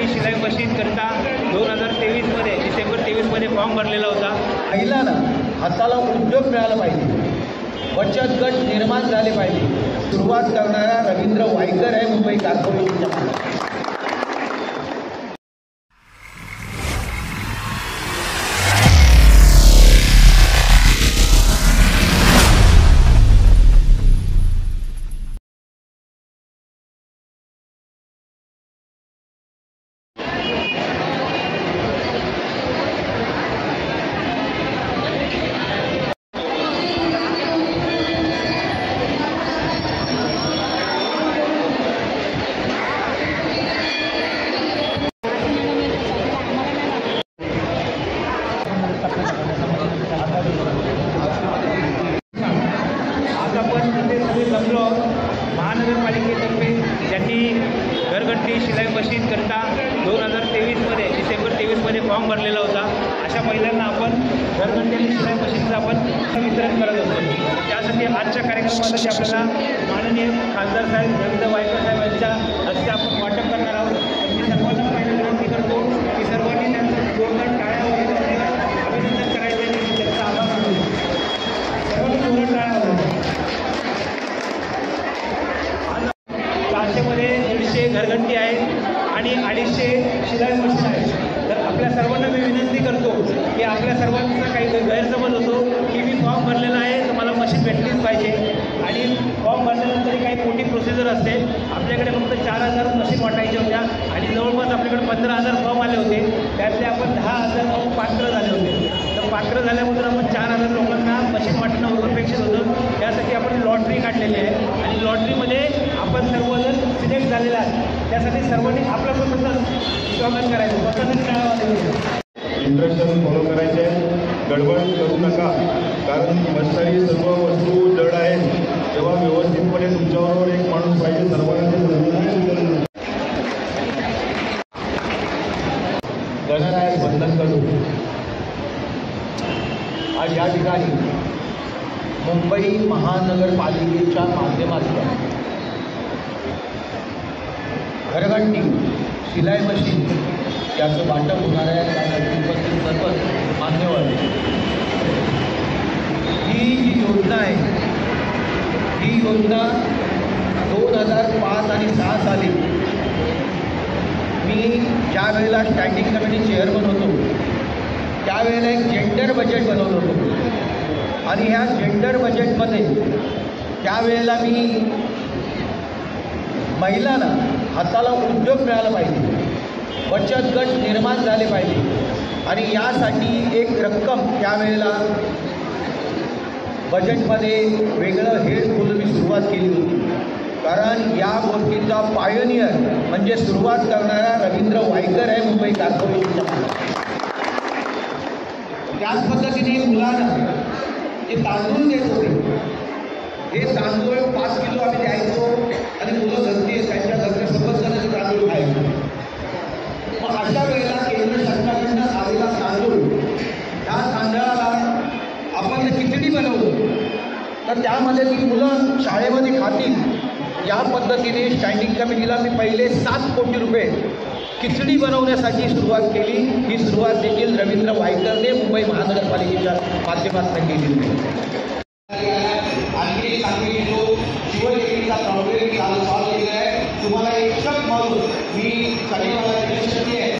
घरगुती शिलाई मशीन करता 2023 मध्ये डिसेंबर 23 मध्ये फॉर्म भरलेला होता। महिलांना हाताला उद्योग मिळाला पाहिजे, बचत गट निर्माण झाले पाहिजे। सुरुवात करणारा रवींद्र वायकर आहे मुंबई कॉर्पोरेशनचा। महानगरपालिकेतर्फे ज्यांनी घरगुती शिलाई मशीन करता 2023 मध्ये डिसेंबर 23 मध्ये फॉर्म भरलेला होता, अशा महिलांना आपण घरगुती शिलाई मशीनचं आपण वितरण करत असतो। त्यासाठी आजच्या कार्यक्रमामध्ये आपल्याला माननीय खासदार साहेब रवींद्र वायकर साहेब यांच्या हस्ते आपण वाटप करणार आहोत। मी सर्वांना पहिली विनंती करतो की सर्वांनी त्यांचं जोरदार टाळ्या वगैरे अभिनंदन करायचं आणि त्यांचा आभार मानू। सर्वांनी जोरदार टाळ्या वाजवा। मध्ये 150 घरगंटी आहेत आणि 250 शिलाई मशीन आहेत। तर आपल्या सर्वांना मी विनंती करतो की आपल्या सर्वांचा काही गैरसमज होतो की मी फॉर्म भरलेला आहे तर मला मशीन भेटलीच पाहिजे, आणि फॉर्म भरल्यानंतर काही मोठी प्रोसिजर असते। आपल्याकडे फक्त 4000 मशीन वाटायच्या होत्या आणि जवळपास आपल्याकडे 15000 फॉर्म आले होते, त्यातले आपण 10000 फॉर्म पात्र झाले होते। तर पात्र झाल्यामुळे आपण 4000 लोकांना मशीन वाटणं अपेक्षित होतं। त्यासाठी आपण लॉटरी काढलेली आहे आणि लॉटरीमध्ये आपण सर्वजण सिलेक्ट झालेला आहे। त्यासाठी सर्वांनी आपलं स्वागत करायचं, स्वतःसाठी टाळा इंस्ट्रक्शन फॉलो करायचे, गडबड करू नका, कारण मस्तारी सर्व वस्तू जड आहेत। तेव्हा व्यवस्थितपणे तुमच्याबरोबर एक माणूस पाहिजे, सर्वांना गणरायात बंधन करू। आज या ठिकाणी मुंबई महानगरपालिकेच्या माध्यमातून घरगंटी शिलाई मशीन याचं वाटप होणार आहे। त्यासाठी उपस्थित सर्व मान्यवर, ही जी योजना आहे ही योजना 2005 आणि 2006 साली मी ज्या वेळेला स्टँडिंग कमिटी चेअरमन होतो त्यावेळेला एक जेंडर बजेट बनवलं होतं, आणि ह्या जेंडर बजेटमध्ये त्यावेळेला मी महिलांना हाताला उद्योग मिळाला पाहिजे, बचत गट निर्माण झाले पाहिजे, आणि यासाठी एक रक्कम त्यावेळेला बजेटमध्ये वेगळं हेड खोलून मी सुरुवात केली होती। कारण या गोष्टीचा पायोनियर म्हणजे सुरुवात करणारा रवींद्र वायकर आहे मुंबई कॉर्पोरेशनचा। त्याच पद्धतीने मुलांना जे तांदूळ देत होते, हे तांदूळ 5 किलो आम्ही द्यायचो आणि मुलं घरची त्यांच्या घरचे सर्वच जण ते तांदूळ खायचे। मग अशा वेळेला केंद्र सरकारकडनं आलेला तांदूळ, त्या तांदळाला आपण खिचडी बनवतो तर त्यामध्ये ती मुलं शाळेमध्ये खातील या पद्धतीने स्टँडिंग कमिटीला मी पहिले 7 कोटी रुपये खिचडी बनवण्यासाठी सुरुवात केली। ही सुरुवात देखील रवींद्र वायकरने मुंबई महानगरपालिकेच्या माध्यमातून केली आहे। आणखी सांगली जो शिवशक्तीचा प्रॉब्लेम सॉल्व्ह केला आहे, तुम्हाला एक शब्द म्हणून मी सगळ्यांना विनंती आहे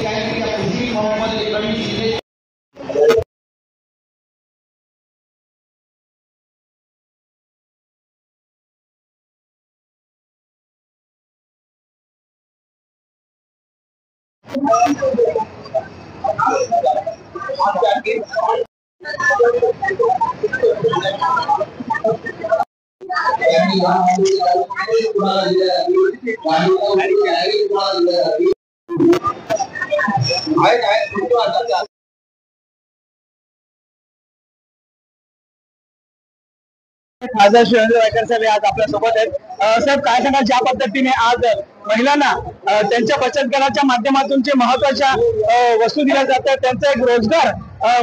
या कृषी फॉर्ममध्ये कमी खासदार रवींद्र वायकर साहेब आज आपल्या सोबत आहेत। साहेब, काय सांगा, ज्या पद्धतीने आज महिलांना त्यांच्या बचत गटाच्या माध्यमातून जे महत्वाच्या वस्तू दिल्या जातात, त्यांचा एक रोजगार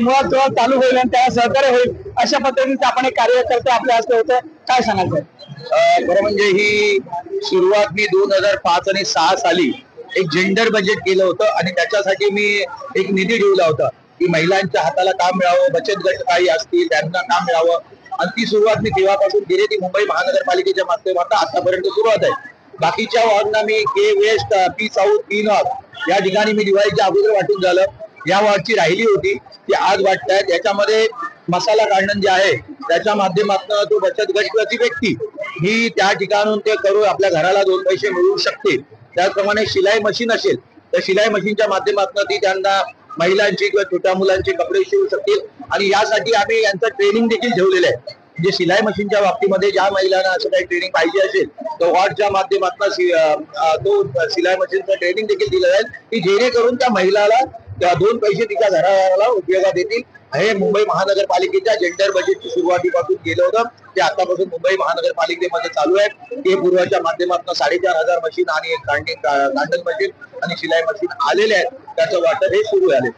मुळात चालू होईल आणि त्याला सहकार्य होईल, अशा पद्धतीने आपण एक कार्य करते आपल्या हस्ते होतं, काय सांगाल साहेब? खरं म्हणजे ही सुरुवात मी 2005 आणि 6 साली एक जेंडर बजेट केलं होतं आणि त्याच्यासाठी मी एक निधी ठेवला होता की महिलांच्या हाताला काम मिळावं, बचत गट काही असतील त्यांना काम मिळावं. आणि ती सुरुवात मी तेव्हापासून केली. ती मुंबई महानगरपालिकेच्या माध्यमातून आतापर्यंत सुरुवात आहे. बाकीच्या वॉर्डना मी K west, P south, P north या ठिकाणी मी दिवाळीच्या अगोदर वाटून झालं. या वॉर्डची राहिली होती ती आज वाटतायत. याच्यामध्ये मसाला काढणं जे आहे त्याच्या माध्यमातून तो बचत गटाची व्यक्ती ही त्या ठिकाणून ते करून आपल्या घराला 2 पैसे मिळवू शकते. त्याचप्रमाणे शिलाई मशीन असेल तर शिलाई मशीनच्या माध्यमातून ती त्यांना महिलांची किंवा छोट्या मुलांचे कपडे शिवू शकतील. आणि यासाठी आम्ही यांचं ट्रेनिंग देखील ठेवलेलं आहे. म्हणजे शिलाई मशीनच्या बाबतीमध्ये ज्या महिलांना असं काही ट्रेनिंग पाहिजे असेल तर वॉर्डच्या माध्यमातून तो शिलाई मशीनचं ट्रेनिंग देखील दिलं जाईल की जेणेकरून त्या महिलाला 2 पैसे तिच्या घराला उपयोगात येतील. हे मुंबई महानगरपालिकेच्या जेंडर बजेटची सुरुवातीपासून केलं होतं ते आतापासून मुंबई महानगरपालिकेमध्ये चालू आहे. ते पूर्वाच्या माध्यमातून 4,500 मशीन आणि एक कांडण मशीन आणि शिलाई मशीन आलेले आहेत. त्याचं वाटप हे सुरू झाले.